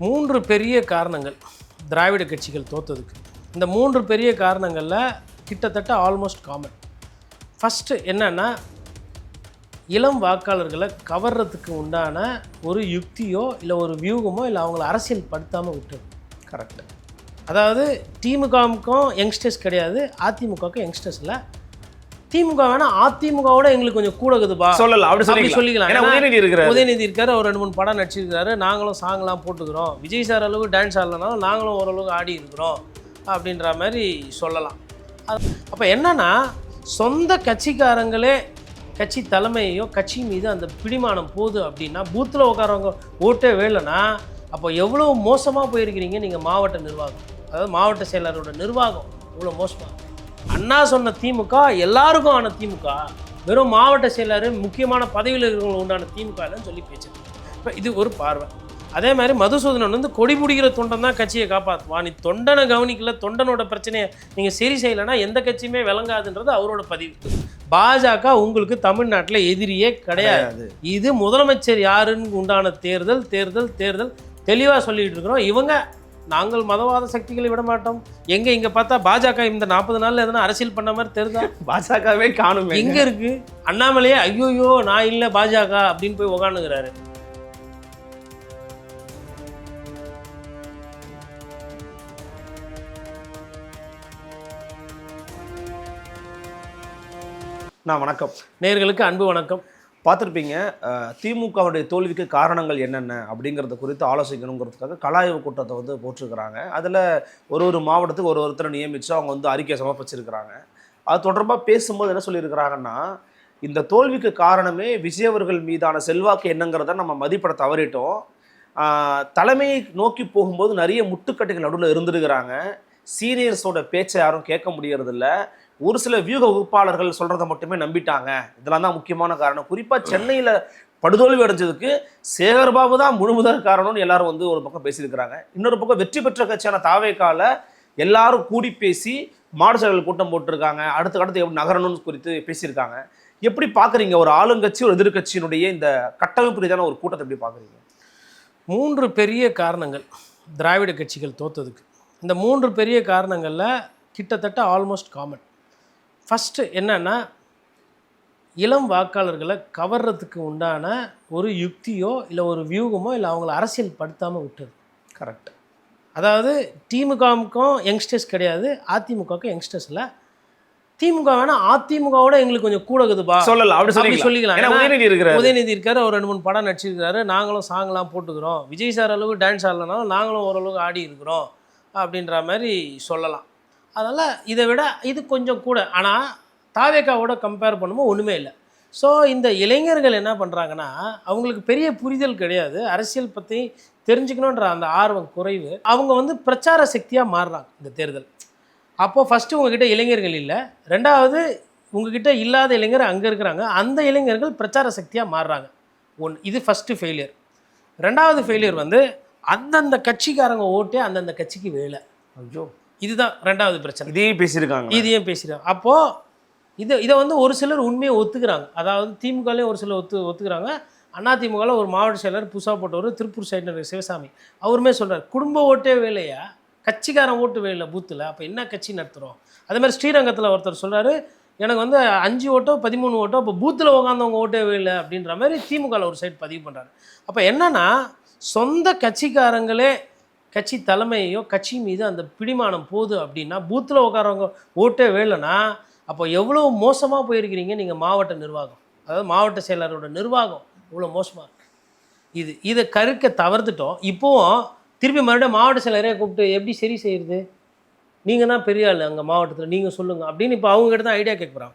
மூன்று பெரிய காரணங்கள் திராவிட கட்சிகள் தோத்ததுக்கு. இந்த மூன்று பெரிய காரணங்களில் கிட்டத்தட்ட ஆல்மோஸ்ட் காமன். ஃபஸ்ட்டு என்னன்னா, இளம் வாக்காளர்களை கவர்றதுக்கு உண்டான ஒரு யுக்தியோ இல்லை ஒரு வியூகமோ இல்லை அவங்கள அரசியல் படுத்தாமல் விட்டுரு. கரெக்டு. அதாவது திமுகவுக்கும் யங்ஸ்டர்ஸ் கிடையாது, அதிமுகவுக்கும் யங்ஸ்டர்ஸ் இல்லை. திமுக வேணா அதிமுகவோட எங்களுக்கு கொஞ்சம் கூட இருக்குதுப்பா சொல்லலாம், அப்படி சொல்லிக்கலாம். உதயநிதி இருக்காரு, ஒரு 2-3 படம் நடிச்சிருக்காரு, நாங்களும் சாங்லாம் போட்டுக்கிறோம், விஜய் சார் அளவுக்கு டான்ஸ் ஆடலனாலும் நாங்களும் ஓரளவுக்கு ஆடி இருக்கிறோம் அப்படின்ற மாதிரி சொல்லலாம். அப்போ என்னன்னா, சொந்த கட்சிக்காரங்களே கட்சி தலைமையோ கட்சி மீது அந்த பிடிமானம் போகுது அப்படின்னா, பூத்தில் உட்காரவங்க ஓட்டே வேலைன்னா அப்போ எவ்வளோ மோசமாக போயிருக்கிறீங்க நீங்கள். மாவட்ட நிர்வாகம், அதாவது மாவட்ட செயலரோட நிர்வாகம் இவ்வளோ மோசமாக. அண்ணா சொன்ன திமுக எல்லாருக்கும் ஆன திமுக, வெறும் மாவட்ட செயலர் முக்கியமான பதவியில் இருக்கிறவங்க உண்டான திமுக இல்லைன்னு சொல்லி பேசிருக்கு. இப்போ இது ஒரு பார்வை. அதே மாதிரி மதுசூதனன் வந்து கொடி பிடிக்கிற தொண்டன் தான் கட்சியை காப்பாற்றுவா. நீ தொண்டனை கவனிக்கல, தொண்டனோட பிரச்சனையை நீங்கள் சரி செய்யலைன்னா எந்த கட்சியுமே விளங்காதுன்றது அவரோட பதிவு. பாஜக உங்களுக்கு தமிழ்நாட்டில் எதிரியே கிடையாது. இது முதலமைச்சர் யாருன்னு உண்டான தேர்தல் தேர்தல் தேர்தல் தெளிவாக சொல்லிகிட்டு இருக்கிறோம். இவங்க நாங்கள் மதவாத சக்திகளை விட மாட்டோம். இங்கே பார்த்தா பாஜக இந்த 40 நாளில் எதனா அரசியல் பண்ண மாதிரி தெரியுதா? பாஜகவே காணும். எங்கே இருக்கு அண்ணாமலையே? ஐயோயோ நான் இல்லை பாஜக அப்படின்னு போய் உக்காந்துக்கிறாரு. வணக்கம் நேயர்களுக்கு அன்பு வணக்கம். பார்த்துருப்பீங்க, திமுகவுடைய தோல்விக்கு காரணங்கள் என்னென்ன அப்படிங்கிறத குறித்து ஆலோசிக்கணுங்கிறதுக்காக கலாய்வு கூட்டத்தை வந்து போட்டிருக்கிறாங்க. அதில் ஒரு மாவட்டத்துக்கு ஒருத்தரை நியமித்து அவங்க வந்து அறிக்கை சமர்ப்பிச்சிருக்கிறாங்க. அது தொடர்பாக பேசும்போது என்ன சொல்லியிருக்கிறாங்கன்னா, இந்த தோல்விக்கு காரணமே விஜய் அவர்கள் மீதான செல்வாக்கு என்னங்கிறத நம்ம மதிப்பட தவறிட்டோம். தலைமையை நோக்கி போகும்போது நிறைய முட்டுக்கட்டைகள் நடுவில் இருந்துருக்கிறாங்க. சீனியர்ஸோட பேச்சை யாரும் கேட்க முடியறதில்ல. ஒரு சில வியூக வகுப்பாளர்கள் சொல்கிறத மட்டுமே நம்பிட்டாங்க. இதெல்லாம் தான் முக்கியமான காரணம். குறிப்பாக சென்னையில் படுதோல்வி அடைஞ்சதுக்கு சேகர்பாபு தான் முழுமுதல் காரணம்னு எல்லாரும் வந்து ஒரு பக்கம் பேசியிருக்கிறாங்க. இன்னொரு பக்கம் வெற்றி பெற்ற கட்சியான தாவேகால எல்லாரும் கூடி பேசி மாடு செயல்கள் கூட்டம் போட்டிருக்காங்க. அடுத்து எப்படி நகரணும்னு குறித்து பேசியிருக்காங்க. எப்படி பார்க்குறீங்க ஒரு ஆளுங்கட்சி ஒரு எதிர்கட்சியினுடைய இந்த கட்டமைப்பு ரீதியான ஒரு கூட்டத்தை எப்படி பார்க்குறீங்க? மூன்று பெரிய காரணங்கள் திராவிட கட்சிகள் தோத்ததுக்கு. இந்த மூன்று பெரிய காரணங்களில் கிட்டத்தட்ட ஆல்மோஸ்ட் காமன். ஃபஸ்ட்டு என்னன்னா, இளம் வாக்காளர்களை கவர்றதுக்கு உண்டான ஒரு யுக்தியோ இல்லை ஒரு வியூகமோ இல்லை அவங்கள அரசியல் படுத்தாமல் விட்டது. கரெக்ட். அதாவது திமுகவுக்கும் யங்ஸ்டர்ஸ் கிடையாது, அதிமுகவுக்கும் யங்ஸ்டர்ஸ் இல்லை. திமுக வேணா அதிமுகவோட எங்களுக்கு கொஞ்சம் கூட இருக்குதுப்பா சொல்லலாம், அப்படி சொல்லிக்கலாம். உதயநிதி இருக்காரு, ஒரு 2-3 படம் நடிச்சிருக்காரு, நாங்களும் சாங்லாம் போட்டுக்கிறோம், விஜய் சார் அளவுக்கு டான்ஸ் ஆடலனாலும் நாங்களும் ஓரளவுக்கு ஆடி இருக்கிறோம் அப்படின்ற மாதிரி சொல்லலாம். அதனால் இதை விட இது கொஞ்சம் கூட. ஆனால் தாவேகாவோட கம்பேர் பண்ணும்போது ஒன்றுமே இல்லை. ஸோ இந்த இளைஞர்கள் என்ன பண்ணுறாங்கன்னா, அவங்களுக்கு பெரிய புரிதல் கிடையாது, அரசியல் பற்றி தெரிஞ்சுக்கணுன்ற அந்த ஆர்வம் குறைவு. அவங்க வந்து பிரச்சார சக்தியாக மாறுறாங்க இந்த தேர்தல். அப்போது ஃபஸ்ட்டு உங்ககிட்ட இளைஞர்கள் இல்லை, ரெண்டாவது உங்ககிட்ட இல்லாத இளைஞர் அங்கே இருக்கிறாங்க, அந்த இளைஞர்கள் பிரச்சார சக்தியாக மாறுறாங்க. இது ஃபஸ்ட்டு ஃபெயிலியர். ரெண்டாவது ஃபெயிலியர் வந்து அந்தந்த கட்சிக்காரங்க ஓட்டே அந்தந்த கட்சிக்கு வேலை. ஐயோ, இதுதான் ரெண்டாவது பிரச்சனை. இதையும் பேசியிருக்காங்க. அப்போது இதை வந்து ஒரு சிலர் உண்மையை ஒத்துக்கிறாங்க. அதாவது திமுகலேயும் ஒரு சிலர் ஒத்துக்கிறாங்க. அதிமுகவில் ஒரு மாவட்ட செயலர் புதுசாக போட்டவர் திருப்பூர் சைடு சிவசாமி அவருமே சொல்கிறார், குடும்ப ஓட்டே வேலையா, கட்சிக்காரன் ஓட்டு வேலை பூத்தில், அப்போ என்ன கட்சி நடத்துகிறோம். அதே மாதிரி ஸ்ரீரங்கத்தில் ஒருத்தர் சொல்கிறாரு, எனக்கு வந்து 5 ஓட்டோ 13 ஓட்டோ, இப்போ பூத்தில் உட்காந்தவங்க ஓட்டே வேலை அப்படின்ற மாதிரி திமுகவில் ஒரு சைடு பதிவு பண்ணுறாரு. அப்போ என்னன்னா, சொந்த கட்சிக்காரங்களே கட்சி தலைமையோ கட்சி மீது அந்த பிடிமானம் போகுது அப்படின்னா, பூத்தில் உட்காரவங்க ஓட்டே வேலைன்னா அப்போ எவ்வளோ மோசமாக போயிருக்கிறீங்க நீங்கள். மாவட்ட நிர்வாகம், அதாவது மாவட்ட செயலரோட நிர்வாகம் இவ்வளோ மோசமாக இருக்குது. இதை கருக்க தவிர்த்துட்டோம். இப்போவும் திருப்பி மறுபடியும் மாவட்ட செயலரே கூப்பிட்டு எப்படி சரி செய்கிறது, நீங்கள் தான் பெரிய ஆள் அங்கே மாவட்டத்தில், நீங்கள் சொல்லுங்கள் அப்படின்னு இப்போ அவங்ககிட்ட தான் ஐடியா கேட்குறாங்க.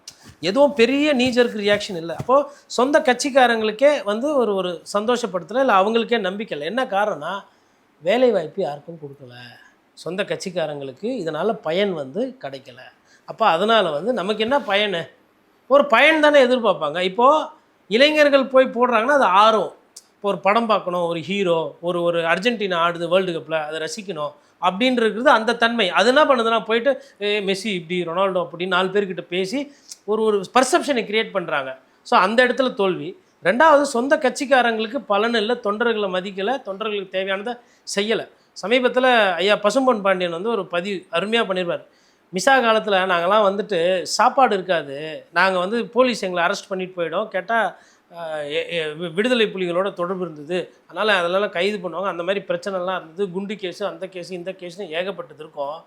எதுவும் பெரிய நீஜருக்கு ரியாக்ஷன் இல்லை. அப்போது சொந்த கட்சிக்காரங்களுக்கே வந்து ஒரு சந்தோஷப்படுத்தலை, இல்லை அவங்களுக்கே நம்பிக்கை இல்லை. என்ன காரணம்னா, வேலை வாய்ப்பு யாருக்கும் கொடுக்கல, சொந்த கட்சிக்காரங்களுக்கு இதனால் பயன் வந்து கிடைக்கல. அப்போ அதனால் வந்து நமக்கு என்ன பயன், ஒரு பயன் தானே எதிர்பார்ப்பாங்க. இப்போது இளைஞர்கள் போய் போடுறாங்கன்னா அது ஆர்வம். இப்போ ஒரு படம் பார்க்கணும், ஒரு ஹீரோ, ஒரு அர்ஜென்டினா ஆடுது வேர்ல்டு கப்பில், அதை ரசிக்கணும் அப்படின்றது அந்த தன்மை. அது என்ன பண்ணுதுன்னா, போயிட்டு மெஸ்ஸி இப்படி, ரொனால்டோ அப்படி 4 பேர்கிட்ட பேசி ஒரு பர்செப்ஷனை க்ரியேட் பண்ணுறாங்க. ஸோ அந்த இடத்துல தோல்வி. ரெண்டாவது சொந்த கட்சிக்காரங்களுக்கு பலன் இல்லை, தொண்டர்களை மதிக்கலை, தொண்டர்களுக்கு தேவையானதை செய்யலை. சமீபத்தில் ஐயா பசும்பொன் பாண்டியன் வந்து ஒரு பதிவு அருமையாக பண்ணிடுவார். மிசா காலத்தில் நாங்கள்லாம் வந்துட்டு சாப்பாடு இருக்காது, நாங்கள் வந்து போலீஸ் எங்களை அரெஸ்ட் பண்ணிட்டு போயிடும், கேட்டால் விடுதலை புலிகளோட தொடர்பு இருந்தது, அதனால் அதெல்லாம் கைது பண்ணுவாங்க, அந்த மாதிரி பிரச்சனைலாம் இருந்தது, குண்டு கேஸு அந்த கேஸு இந்த கேஸ்னு ஏகப்பட்டது இருக்கும்.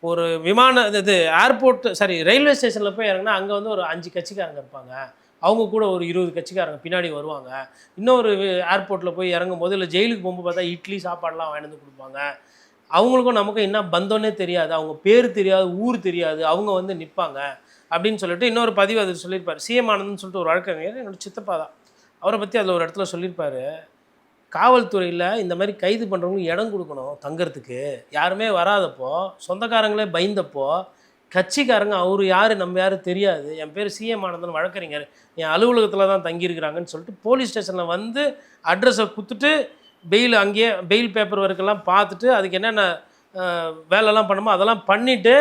ஒரு விமான இது ஏர்போர்ட் ரயில்வே ஸ்டேஷனில் போய் இறங்கினா அங்கே வந்து ஒரு 5 கட்சிக்காரங்க இருப்பாங்க, அவங்க கூட ஒரு 20 கட்சிக்காரங்க பின்னாடி வருவாங்க. இன்னொரு ஏர்போர்ட்டில் போய் இறங்கும் போது இல்லை ஜெயிலுக்கு போகும்போது பார்த்தா இட்லி சாப்பாடெலாம் வாங்கிட்டு வந்து கொடுப்பாங்க. அவங்களுக்கும் நமக்கும் என்ன பந்தோன்னே தெரியாது, அவங்க பேர் தெரியாது, ஊர் தெரியாது, அவங்க வந்து நிற்பாங்க அப்படின்னு சொல்லிட்டு இன்னொரு பதிவு அது சொல்லியிருப்பார். சிஎம் ஆனந்த்னு சொல்லிட்டு ஒரு வழக்கறிஞர், என்னோட சித்தப்பா தான், அவரை பற்றி அதில் ஒரு இடத்துல சொல்லியிருப்பார், காவல்துறையில் இந்த மாதிரி கைது பண்ணுறவங்களுக்கு இடம் கொடுக்கணும் தங்கிறதுக்கு, யாருமே வராதப்போ, சொந்தக்காரங்களே பயந்தப்போ, கட்சிக்காரங்க அவர் யார் நம்ம யார் தெரியாது, என் பேர் சிஎம் ஆனந்தன் வழக்கறிஞர், என் அலுவலகத்தில் தான் தங்கியிருக்கிறாங்கன்னு சொல்லிட்டு போலீஸ் ஸ்டேஷனில் வந்து அட்ரஸை கொடுத்துட்டு பெயில் அங்கேயே பெயில் பேப்பர் ஒர்க்கெல்லாம் பார்த்துட்டு அதுக்கு என்னென்ன வேலைலாம் பண்ணுமோ அதெல்லாம் பண்ணிவிட்டு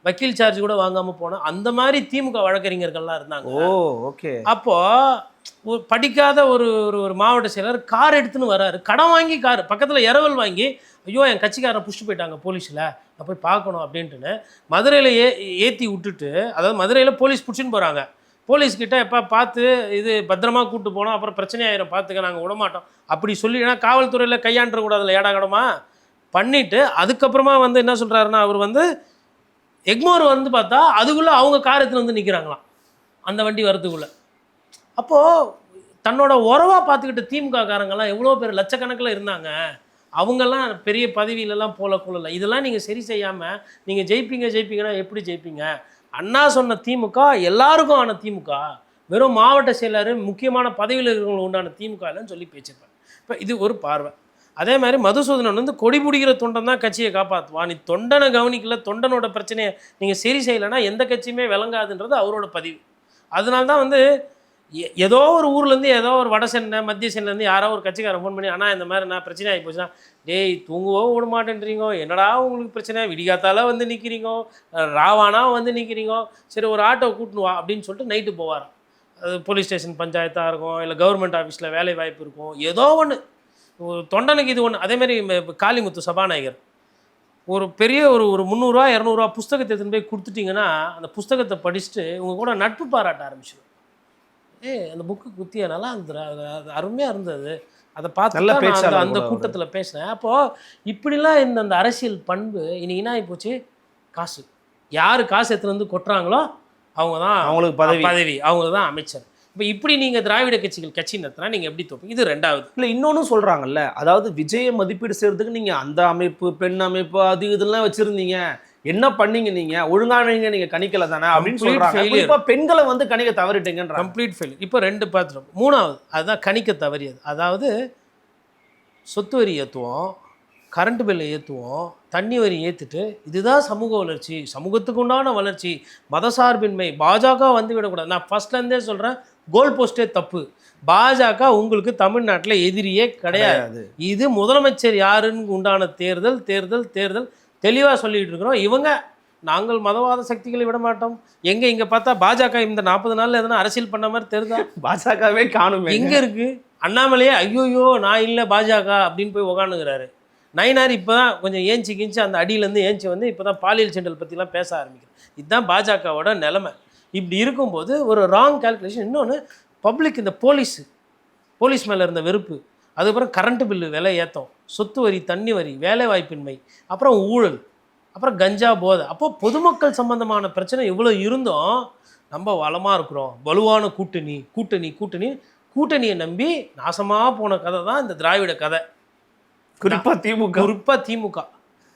வக்கீல் சார்ஜ் கூட வாங்காமல் போனோம். அந்த மாதிரி திமுக வழக்கறிஞர்கள்லாம் இருந்தாங்க. ஓ ஓகே. அப்போது படிக்காத ஒரு ஒரு மாவட்ட செயலர் கார் எடுத்துன்னு வராரு, கடன் வாங்கி கார் பக்கத்தில் இரவல் வாங்கி, ஐயோ என் கட்சிக்காரன் புஷ்ட்டு போயிட்டாங்க போலீஸில், நான் போய் பார்க்கணும் அப்படின்ட்டுன்னு மதுரையில் ஏற்றி விட்டுட்டு, அதாவது மதுரையில் போலீஸ் பிடிச்சின்னு போகிறாங்க, போலீஸ்கிட்ட எப்போ பார்த்து இது பத்திரமா கூப்பிட்டு போனோம், அப்புறம் பிரச்சனையாயிரும் பார்த்துக்க, நாங்கள் விடமாட்டோம் அப்படி சொல்லி, ஏன்னா காவல்துறையில் கையாண்டக்கூடாதுல ஏடாகடமா பண்ணிவிட்டு அதுக்கப்புறமா வந்து என்ன சொல்கிறாருன்னா, அவர் வந்து எக்மோர் வந்து பார்த்தா அதுக்குள்ளே அவங்க காரத்தில் வந்து நிற்கிறாங்களாம் அந்த வண்டி வரதுக்குள்ளே. அப்போது தன்னோட உறவாக பார்த்துக்கிட்ட திமுக காரங்கெல்லாம் எவ்வளோ பேர் லட்சக்கணக்கில் இருந்தாங்க, அவங்கெல்லாம் பெரிய பதவியிலலாம் கொள்ளலை. இதெல்லாம் நீங்கள் சரி செய்யாமல் நீங்கள் ஜெயிப்பீங்கன்னா எப்படி ஜெயிப்பீங்க? அண்ணா சொன்ன திமுக எல்லாருக்கும் ஆன திமுக, வெறும் மாவட்ட செயலர் முக்கியமான பதவியில் இருக்கிறவங்களுக்கு உண்டான திமுக இல்லைன்னு சொல்லி பேசியிருப்பாங்க. இப்போ இது ஒரு பார்வை. அதே மாதிரி மதுசூதனன் வந்து கொடி பிடிக்கிற தொண்டன் தான் கட்சியை காப்பாற்றுவான், நீ தொண்டனை கவனிக்கல, தொண்டனோட பிரச்சனையை நீங்கள் சரி செய்யலைன்னா எந்த கட்சியுமே விளங்காதுன்றது அவரோட பதிவு. அதனால தான் வந்து ஏதோ ஒரு ஊர்லேருந்து ஏதோ ஒரு வட சென்னை மத்திய சென்னைலேருந்து யாரோ ஒரு கட்சிக்காரன் ஃபோன் பண்ணி, ஆனால் இந்த மாதிரி நான் பிரச்சனை ஆகி போச்சுன்னா, டேய் தூங்குவோ விட மாட்டேன்றீங்க, என்னடா உங்களுக்கு பிரச்சனை, விடிகாத்தால வந்து நிற்கிறீங்க, ராவானா வந்து நிற்கிறீங்க, சரி ஒரு ஆட்டோவை கூட்டின்னு வா அப்படின்னு சொல்லிட்டு நைட்டு போவார். அது போலீஸ் ஸ்டேஷன் பஞ்சாயத்தாக இருக்கும், இல்லை கவர்மெண்ட் ஆஃபீஸில் வேலை வாய்ப்பு இருக்கும், ஏதோ ஒன்று தொண்டனுக்கு இது ஒன்று. அதேமாதிரி காளிமுத்து சபாநாயகர் ஒரு பெரிய ஒரு 300 200 புஸ்தகத்தை எடுத்துன்னு போய் கொடுத்துட்டிங்கன்னா அந்த புஸ்தகத்தை படிச்சுட்டு உங்கள் கூட நட்பு பாராட்ட ஆரம்பிச்சிடும். அந்த புக்கு குத்தியா நல்லா இருந்தது, அது அருமையாக இருந்தது, அதை பார்த்து அந்த கூட்டத்தில் பேசினேன். அப்போது இப்படிலாம் அந்த அரசியல் பண்பு இன்னைக்கு என்ன ஆகி போச்சு, காசு யார் காசு எடுத்துன்னு வந்து கொட்டுறாங்களோ அவங்க தான் அவங்களுக்கு பதவி, அவங்க தான் அமைச்சர். இப்போ இப்படி நீங்கள் திராவிட கட்சிகள் கட்சி நடத்தினா நீங்கள் எப்படி தோப்பீங்க? இது ரெண்டாவது. இல்லை இன்னொன்று சொல்கிறாங்கல்ல, அதாவது விஜயை மதிப்பீடு செய்கிறதுக்கு நீங்கள் அந்த அமைப்பு பெண் அமைப்பு அது இதெல்லாம் வச்சுருந்தீங்க, என்ன பண்ணீங்க நீங்கள் ஒழுங்கானீங்க, நீங்கள் கணிக்கலை தானே அப்படின்னு சொல்கிறாங்க. இப்போ பெண்களை வந்து கணிக்க தவறிட்டீங்கன்ற கம்ப்ளீட் ஃபெயிலியர். இப்போ 2 பார்த்துட்டோம். மூணாவது அதுதான் கணிக்க தவறியது. அதாவது சொத்து வரி ஏற்றுவோம், கரண்ட் பில்லை ஏற்றுவோம், தண்ணி வரி ஏற்றுட்டு இதுதான் சமூக வளர்ச்சி, சமூகத்துக்கு உண்டான வளர்ச்சி, மதசார்பின்மை, பாஜக வந்து விடக்கூடாது. நான் ஃபஸ்ட்லேருந்தே சொல்கிறேன், கோல் போஸ்டே தப்பு. பாஜக உங்களுக்கு தமிழ்நாட்டில் எதிரியே கிடையாது. இது முதலமைச்சர் யாருன்னு உண்டான தேர்தல் தேர்தல் தேர்தல் தெளிவாக சொல்லிகிட்டு இருக்கிறோம். இவங்க நாங்கள் மதவாத சக்திகளை விட மாட்டோம். இங்கே பார்த்தா பாஜக இந்த 40 நாளில் எதனா அரசியல் பண்ண மாதிரி தெரியுதா? பாஜகவே காணும். எங்கே இருக்குது அண்ணாமலையே? ஐயோயோ நான் இல்லை பாஜக அப்படின்னு போய் உக்காந்துக்கிறாரு. நயினார் இப்போ தான் கொஞ்சம் ஏஞ்சி அந்த அடியிலேருந்து ஏஞ்சி வந்து இப்போ தான் பாலியல் செண்டல் பற்றிலாம் பேச ஆரம்பிக்கிறேன். இதுதான் பாஜகவோட நிலைமை. இப்படி இருக்கும்போது ஒரு ராங் கால்குலேஷன். இன்னொன்று பப்ளிக் இந்த போலீஸ் மேலே இருந்த வெறுப்பு, அதுக்கப்புறம் கரண்ட்டு பில்லு விலை ஏற்றம், சொத்து வரி, தண்ணி வரி, வேலை வாய்ப்பின்மை, அப்புறம் ஊழல், அப்புறம் கஞ்சா போதை. அப்போது பொதுமக்கள் சம்பந்தமான பிரச்சனை இவ்வளோ இருந்தும் நம்ம வளமாக இருக்கிறோம். வலுவான கூட்டணியை நம்பி நாசமாக போன கதை தான் இந்த திராவிட கதை, குறிப்பாக திமுக.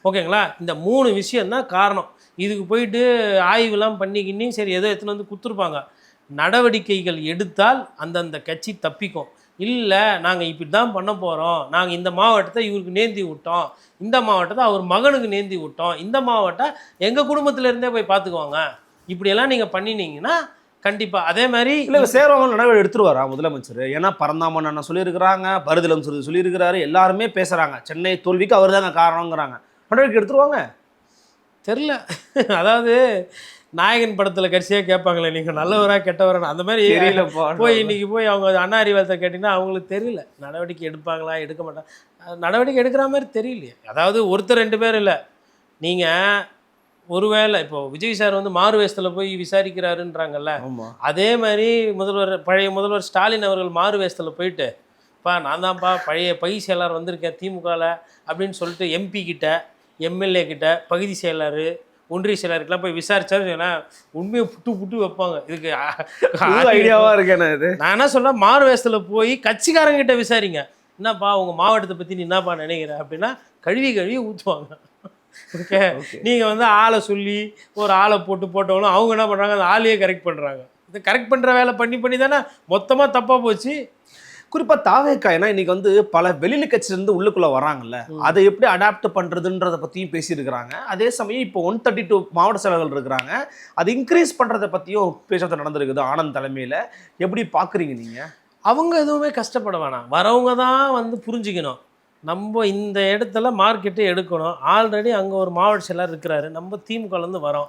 ஓகேங்களா? இந்த 3 விஷயந்தான் காரணம். இதுக்கு போயிட்டு ஆய்வுலாம் பண்ணிக்கின்னு சரி ஏதோ எடுத்துன்னு வந்து கொடுத்துருப்பாங்க. நடவடிக்கைகள் எடுத்தால் அந்தந்த கட்சி தப்பிக்கும். இல்லை நாங்கள் இப்படி தான் பண்ண போகிறோம், நாங்கள் இந்த மாவட்டத்தை இவருக்கு நேர்த்தி விட்டோம், இந்த மாவட்டத்தை அவர் மகனுக்கு நேர்த்தி விட்டோம், இந்த மாவட்டம் எங்கள் குடும்பத்திலேருந்தே போய் பார்த்துக்குவாங்க, இப்படியெல்லாம் நீங்கள் பண்ணினீங்கன்னா கண்டிப்பாக அதே மாதிரி இல்லை சேரவங்க நடவடிக்கை எடுத்துருவாரா முதலமைச்சர்? ஏன்னா பரந்தாமன் அண்ணா சொல்லியிருக்கிறாங்க, பரதிலம் சொல்லியிருக்கிறாரு, எல்லாருமே பேசுகிறாங்க, சென்னை தோல்விக்கு அவர் தாங்க காரணங்கிறாங்க. நடவடிக்கை எடுத்துருவாங்க தெரில. அதாவது நாயகன் படத்தில் கடைசியாக கேட்பாங்களே நீங்கள் நல்லவரா கெட்டவரா அந்த மாதிரி தெரியலப்பா. போய் இன்றைக்கி போய் அவங்க அண்ணா அறிவாலயத்தை கேட்டிங்கன்னா அவங்களுக்கு தெரியல நடவடிக்கை எடுப்பாங்களா எடுக்க மாட்டாங்க. நடவடிக்கை எடுக்கிற மாதிரி தெரியலையே. அதாவது ஒருத்தர் 2 பேர் இல்லை, நீங்கள் ஒருவேளை இப்போது விஜய் சார் வந்து மாறு வேஷத்தில் போய் விசாரிக்கிறாருன்றாங்கல்ல, ஆமா. அதே மாதிரி பழைய முதல்வர் ஸ்டாலின் அவர்கள் மாறு வேஷத்தில் போயிட்டு நான் தான்ப்பா பழைய பகுதி செயலாளர் வந்திருக்கேன் திமுகவில் அப்படின்னு சொல்லிட்டு எம்பி கிட்ட எம்எல்ஏ கிட்ட பகுதி செயலாளர் ஒன்றிய செயலாளருக்கெல்லாம் போய் விசாரிச்சாரு. ஏன்னா உண்மையை புட்டு வைப்பாங்க. இதுக்கு ஐடியாவாக இருக்கேன் இது. நான் என்ன சொல்கிறேன், மாறு வேஷத்தில் போய் கட்சிக்காரங்கிட்ட விசாரிங்க. என்னப்பா உங்கள் மாவட்டத்தை பற்றி நீ என்னப்பா நினைக்கிற அப்படின்னா கழுவி ஊற்றுவாங்க. ஓகே, நீங்கள் வந்து ஆளை சொல்லி ஒரு ஆளை போட்டவங்களும் அவங்க என்ன பண்ணுறாங்க, அந்த ஆளையே கரெக்ட் பண்ணுறாங்க. இது கரெக்ட் பண்ணுற வேலை பண்ணி தானே மொத்தமாக தப்பாக போச்சு. குறிப்பாக தாவேக்கா ஏன்னா இன்னைக்கு வந்து பல வெளியில கட்சியிலேருந்து உள்ளுக்குள்ளே வராங்கல்ல, அதை எப்படி அடாப்ட் பண்ணுறதுன்றதை பற்றியும் பேசியிருக்கிறாங்க. அதே சமயம் இப்போ 132 மாவட்ட செயலர்கள் இருக்கிறாங்க, அது இன்க்ரீஸ் பண்ணுறதை பற்றியும் பேச்சுவார்த்தை நடந்திருக்குது ஆனந்த் தலைமையில். எப்படி பார்க்குறீங்க நீங்கள்? அவங்க எதுவுமே கஷ்டப்பட வேணாம், வரவங்க தான் வந்து புரிஞ்சுக்கணும். நம்ம இந்த இடத்துல மார்க்கெட்டை எடுக்கணும். ஆல்ரெடி அங்கே ஒரு மாவட்ட செயலர் இருக்கிறாரு, நம்ம திமுகலேருந்து வரோம்,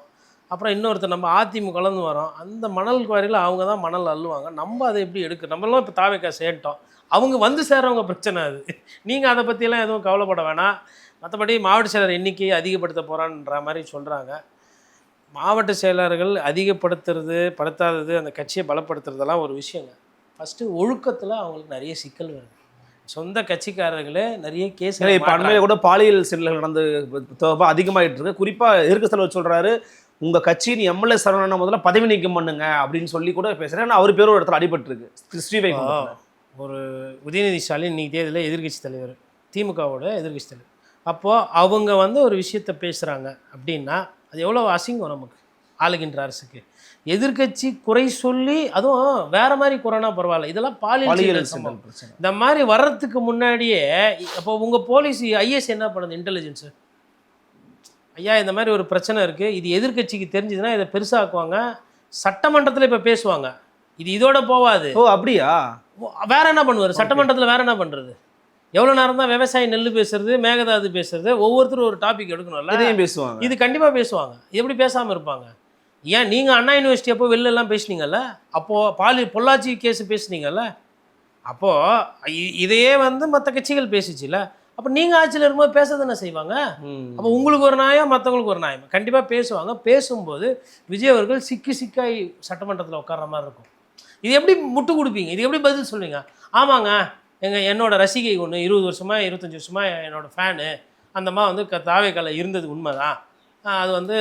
அப்புறம் இன்னொருத்தர் நம்ம அதிமுகலேருந்து வரோம். அந்த மணல் குவாரியில் அவங்க தான் மணல் அள்ளுவாங்க. நம்ம அதை எப்படி எடுக்க, நம்மளாம் இப்போ தாவேக்கா சேர்ட்டோம், அவங்க வந்து சேர்றவங்க பிரச்சனை அது. நீங்கள் அதை பற்றியெல்லாம் எதுவும் கவலைப்பட வேணாம். மற்றபடி மாவட்ட செயலர் எண்ணிக்கையை அதிகப்படுத்த போகிறான்ற மாதிரி சொல்கிறாங்க. மாவட்ட செயலர்கள் படுத்தாதது அந்த கட்சியை பலப்படுத்துறதெல்லாம் ஒரு விஷயங்க. ஃபஸ்ட்டு ஒழுக்கத்தில் அவங்களுக்கு நிறைய சிக்கல் வருது. சொந்த கட்சிக்காரர்களே நிறைய கேஸ். இப்போ அண்மையில் கூட பாலியல் சிக்கல்கள் நடந்து அதிகமாகிட்டு இருக்கு. குறிப்பாக எதிர்க்க தலைவர் சொல்கிறாரு, உங்கள் கட்சியின் எம்எல்ஏ சரவணனை முதல்ல பதவி நீக்கம் பண்ணுங்க அப்படின்னு சொல்லி கூட பேசுகிறேன். ஆனால் அவர் பேரும் ஒரு இடத்துல அடிபட்டுருக்கு ஸ்ரீவைகுண்டத்தில். ஒரு உதயநிதி ஸ்டாலின் இன்றைக்கி தேர்தலில் எதிர்கட்சி தலைவர், திமுகவோட எதிர்கட்சி தலைவர். அப்போது அவங்க வந்து ஒரு விஷயத்தை பேசுகிறாங்க அப்படின்னா அது எவ்வளோ அசிங்கம் நமக்கு, ஆளுகின்ற அரசுக்கு. எதிர்கட்சி குறை சொல்லி, அதுவும் வேறு மாதிரி குறைனா பரவாயில்ல, இதெல்லாம் பாலியல் சம்பவம். இந்த மாதிரி வர்றதுக்கு முன்னாடியே அப்போ உங்கள் போலீஸ் ஐஏஎஸ் என்ன பண்ணுது, இன்டெலிஜென்ஸு, ஐயா இந்த மாதிரி ஒரு பிரச்சனை இருக்குது, இது எதிர்கட்சிக்கு தெரிஞ்சதுன்னா இதை பெருசாக்குவாங்க, சட்டமன்றத்தில் இப்போ பேசுவாங்க. இது இதோட போவாது. ஓ அப்படியா? வேற என்ன பண்ணுவார் சட்டமன்றத்தில்? வேற என்ன பண்ணுறது? எவ்வளோ நேரம் தான் விவசாயி நெல் பேசுறது, மேகதாது பேசுறது, ஒவ்வொருத்தரும் ஒரு டாபிக் எடுக்கணும்ல, இதையும் பேசுவாங்க. இது கண்டிப்பாக பேசுவாங்க. எப்படி பேசாமல் இருப்பாங்க? ஏன் நீங்கள் அண்ணா யூனிவர்சிட்டி அப்போ வெளிலலாம் பேசுனீங்கல்ல, அப்போது பொள்ளாச்சி கேஸ் பேசுனீங்கல்ல, அப்போது இதையே வந்து மற்ற கட்சிகள் பேசிச்சுல, அப்போ நீங்கள் ஆட்சியில் இருக்கும்போது பேச தானே செய்வாங்க. அப்போ உங்களுக்கு ஒரு நியாயம், மற்றவங்களுக்கு ஒரு நியாயம், கண்டிப்பாக பேசுவாங்க. பேசும்போது விஜய் அவர்கள் சிக்காய் சட்டமன்றத்தில் உட்கார்ற மாதிரி இருக்கும். இது எப்படி முட்டு கொடுப்பீங்க? இது எப்படி பதில் சொல்லுவீங்க? ஆமாங்க, என்னோட ரசிகை ஒன்று 20 வருஷமாக 25 வருஷமாக என்னோடய ஃபேனு, அந்தம்மா வந்து தாவேக்கால இருந்தது உண்மைதான், அது வந்து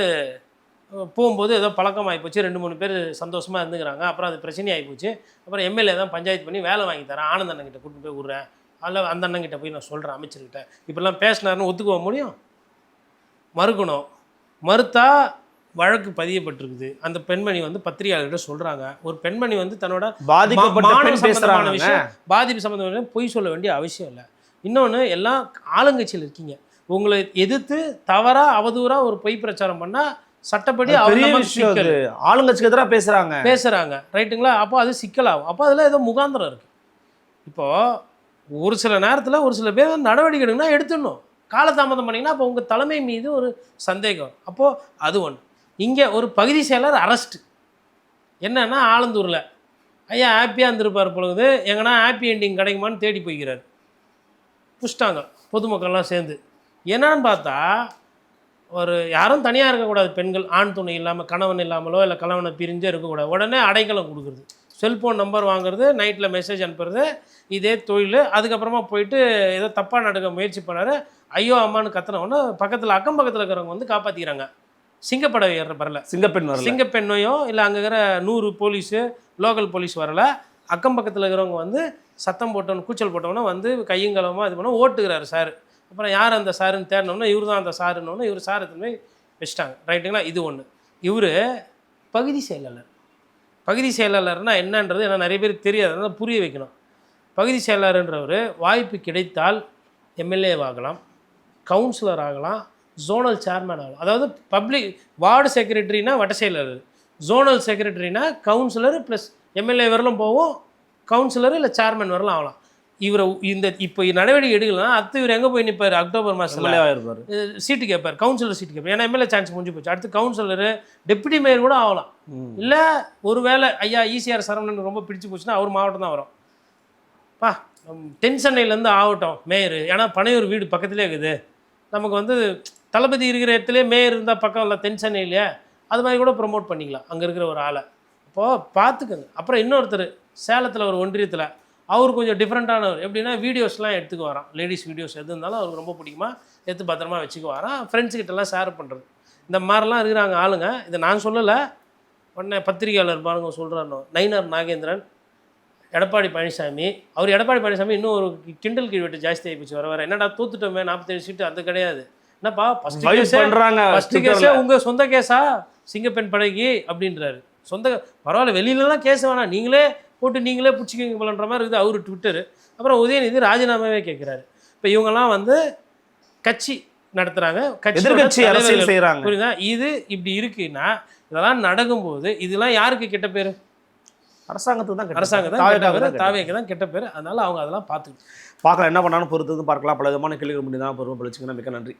போகும்போது ஏதோ பழக்கமாகி போச்சு, 2-3 பேர் சந்தோஷமாக இருந்துக்கிறாங்க, அப்புறம் அது பிரச்சனையாகி போச்சு, அப்புறம் எம்எல்ஏ தான் பஞ்சாயத்து பண்ணி வேலை வாங்கி தரேன், ஆனந்த் அண்ணன்கிட்ட கூட்டிட்டு போய் விட்றேன், அதில் அந்த அண்ணன்கிட்ட போய் நான் சொல்கிறேன் அமைச்சர்கிட்ட, இப்படிலாம் பேசினாருன்னு ஒத்துக்க முடியும்? மறுக்கணும். மறுத்தா வழக்கு பதியப்பட்டிருக்குது. அந்த பெண்மணி வந்து பத்திரிகையாளர்கிட்ட சொல்கிறாங்க, ஒரு பெண்மணி வந்து தன்னோட சம்பந்தமான விஷயம், பாதிப்பு சம்பந்தமான பொய் சொல்ல வேண்டிய அவசியம் இல்லை. இன்னொன்று, எல்லாம் ஆளுங்கட்சியில் இருக்கீங்க, உங்களை எதிர்த்து தவறாக அவதூறாக ஒரு பொய் பிரச்சாரம் பண்ணால் சட்டப்படி ஆளுங்கட்சிக்கு எதிராக பேசுகிறாங்க, ரைட்டுங்களா? அப்போ அது சிக்கலாகும். அப்போ அதில் ஏதோ முகாந்திரம் இருக்குது. இப்போது ஒரு சில நேரத்தில் ஒரு சில பேர் நடவடிக்கை எடுக்கணும்னா எடுத்துடணும். காலதாமதம் பண்ணிங்கன்னா அப்போ உங்கள் தலைமை மீது ஒரு சந்தேகம். அப்போது அது ஒன்று. இங்கே ஒரு பகுதி செயலர் அரெஸ்ட்டு. என்னன்னா, ஆலந்தூரில் ஐயா ஹாப்பியாக இருந்திருப்பார் பொழுது, எங்கன்னா ஹாப்பி என்டிங் கிடைக்குமான்னு தேடி போய்க்கிறார். புஷ்டாங்க பொதுமக்கள்லாம் சேர்ந்து. என்னன்னு பார்த்தா, ஒரு யாரும் தனியாக இருக்கக்கூடாது, பெண்கள் ஆண் துணை இல்லாமல், கணவன் இல்லாமலோ இல்லை கணவனை பிரிஞ்சே இருக்கக்கூடாது. உடனே அடைக்கலம் கொடுக்குறது, செல்ஃபோன் நம்பர் வாங்குறது, நைட்டில் மெசேஜ் அனுப்புறது, இதே தொழில். அதுக்கப்புறமா போயிட்டு ஏதோ தப்பாக நடக்க முயற்சி பண்ணார், ஐயோ அம்மானு கத்துனவொன்னே பக்கத்தில் அக்கம் பக்கத்தில் இருக்கிறவங்க வந்து காப்பாற்றிக்கிறாங்க. சிங்கப்படை வரல, சிங்கப்பெண்ணையோ இல்லை அங்கே இருக்கிற 100 போலீஸு லோக்கல் போலீஸ் வரல, அக்கம் பக்கத்தில் இருக்கிறவங்க வந்து சத்தம் போட்டவனு கூச்சல் போட்டவொன்னே வந்து கையங்கலமாக இது பண்ண ஓட்டுக்கிறாரு சார். அப்புறம் யார் அந்த சாருன்னு தேடினோம்னா இவர் தான் அந்த சாருன்னு இவர் சார் எடுத்துன்னு போய் வச்சிட்டாங்க, ரைட்டுங்களா? இது ஒன்று. இவர் பகுதி செயலாளர். பகுதி செயலாளர்னால் என்னன்றது ஏன்னா நிறைய பேர் தெரியாது, அதனால் புரிய வைக்கணும். பகுதி செயலாளர்ன்றவர் வாய்ப்பு கிடைத்தால் எம்எல்ஏ ஆகலாம், கவுன்சிலர் ஆகலாம், ஜோனல் சேர்மேன் ஆகலாம். அதாவது பப்ளிக் வார்டு செக்ரட்டரினா வட்ட செயலாளர், ஜோனல் செக்ரட்டரினா கவுன்சிலர் ப்ளஸ் எம்எல்ஏ வரலும் போவோம், கவுன்சிலர் இல்லை சேர்மேன் வரலாம் ஆகலாம். இவரை இந்த இப்போ நடவடிக்கை எடுக்கலாம் அடுத்து இவர் எங்கே போய் நிற்பார் அக்டோபர் மாதத்தில் இருப்பாரு. சீட்டு கேட்பார், கவுன்சிலர் சீட்டு கேட்பார். ஏன்னா எம்எல்ஏ சான்ஸ் முடிஞ்சு போச்சு. அடுத்து கவுன்சிலரு, டெப்யூட்டி மேயர் கூட ஆகலாம். இல்லை ஒருவேளை ஐயா ஈசிஆர் சரவணன் ரொம்ப பிடிச்சி போச்சுன்னா அவர் மாவட்டம் தான் வரும். பா தென் சென்னையிலேருந்து ஆகட்டும் மேயர், ஏன்னா பனையூர் வீடு பக்கத்துலேயே இருக்குது. நமக்கு வந்து தளபதி இருக்கிற இடத்துலேயே மேயர் இருந்தால் பக்கம் இல்லை தென் சென்னையிலேயே, அது மாதிரி கூட ப்ரொமோட் பண்ணிக்கலாம் அங்கே இருக்கிற ஒரு ஆளை. இப்போது பார்த்துக்கோங்க. அப்புறம் இன்னொருத்தர் சேலத்தில் ஒரு ஒன்றியத்தில் அவர் கொஞ்சம் டிஃப்ரெண்ட்டானவர். எப்படின்னா வீடியோஸ்லாம் எடுத்துக்கு வரான், லேடிஸ் வீடியோஸ் எது இருந்தாலும் அவருக்கு ரொம்ப பிடிக்குமா, எடுத்து பத்திரமா வச்சுக்கு வரான், ஃப்ரெண்ட்ஸுக்கிட்டலாம் ஷேர் பண்ணுறது. இந்த மாதிரிலாம் இருக்கிறாங்க ஆளுங்க. இதை நான் சொல்லலை, உடனே பத்திரிகையாளர் பாருங்க சொல்கிறாரு, நயினார் நாகேந்திரன், எடப்பாடி பழனிசாமி. அவர் எடப்பாடி பழனிசாமி இன்னும் ஒரு கிண்டல் கீழ்வெட்டு ஜாஸ்தி ஆகி போச்சு. வர என்னடா தூத்துட்டோமே 47 சீட்டு, அது கிடையாது. என்னப்பா ஃபஸ்ட்டு கேஸே உங்கள் சொந்த கேஸா சிங்கப்பெண் படைக்கு அப்படின்றாரு. சொந்த பரவாயில்ல, வெளியிலலாம் கேஸ் வேணாம், நீங்களே போட்டு நீங்களே பிடிச்சிக்கிங்க போலன்ற மாதிரி இருக்குது அவரு ட்விட்டரு. அப்புறம் உதயநிதி ராஜினாமாவே கேட்குறாரு. இப்போ இவங்கெல்லாம் வந்து கட்சி நடத்துகிறாங்க, எதிர்கட்சி அரசியல் செய்கிறாங்க. புரியுதா? இது இப்படி இருக்குன்னா இதெல்லாம் நடக்கும்போது இதெல்லாம் யாருக்கு கெட்ட பேர்? அரசாங்கத்துக்கு தான், தாவேக்கு தான் கெட்ட பேர். அதனால அவங்க அதெல்லாம் பார்க்கலாம், என்ன பண்ணாலும் பொறுத்து பார்க்கலாம். பல விதமான கேள்விகள் முடிதான் பொறுமை பழிச்சுங்கன்னா மிக்க நன்றி.